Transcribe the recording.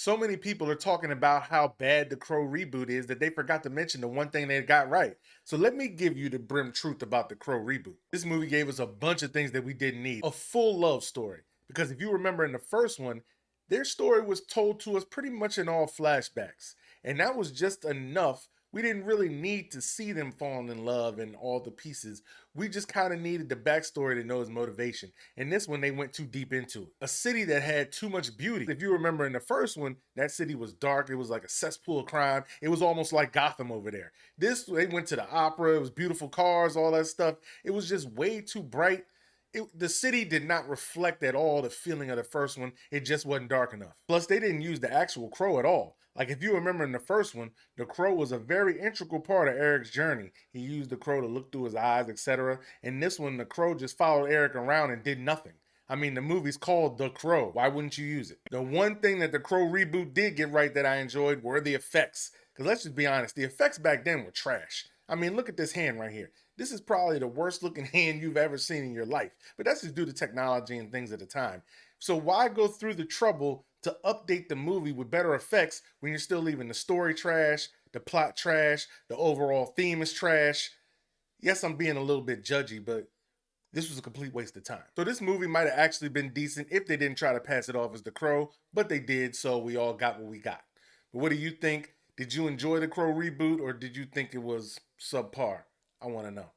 So many people are talking about how bad the Crow reboot is that they forgot to mention the one thing they got right. So let me give you the brim truth about the Crow reboot. This movie gave us a bunch of things that we didn't need. A full love story. Because if you remember in the first one, their story was told to us pretty much in all flashbacks. And that was just enough. We didn't really need to see them falling in love and all the pieces. We just kind of needed the backstory to know his motivation. And this one, they went too deep into it. A city that had too much beauty. If you remember in the first one, that city was dark. It was like a cesspool of crime. It was almost like Gotham over there. This, they went to the opera. It was beautiful cars, all that stuff. It was just way too bright. The city did not reflect at all the feeling of the first one. It just wasn't dark enough. Plus, they didn't use the actual crow at all. Like if you remember in the first one, the crow was a very integral part of Eric's journey. He used the crow to look through his eyes, etc. In this one, the crow just followed Eric around and did nothing. I mean, the movie's called The Crow. Why wouldn't you use it? The one thing that the Crow reboot did get right that I enjoyed were the effects. Because let's just be honest, the effects back then were trash. I mean, look at this hand right here. This is probably the worst looking hand you've ever seen in your life. But that's just due to technology and things at the time. So why go through the trouble to update the movie with better effects when you're still leaving the story trash, the plot trash, the overall theme is trash? Yes, I'm being a little bit judgy, but this was a complete waste of time. So this movie might have actually been decent if they didn't try to pass it off as The Crow, but they did, so we all got what we got. But what do you think? Did you enjoy The Crow reboot or did you think it was subpar? I want to know.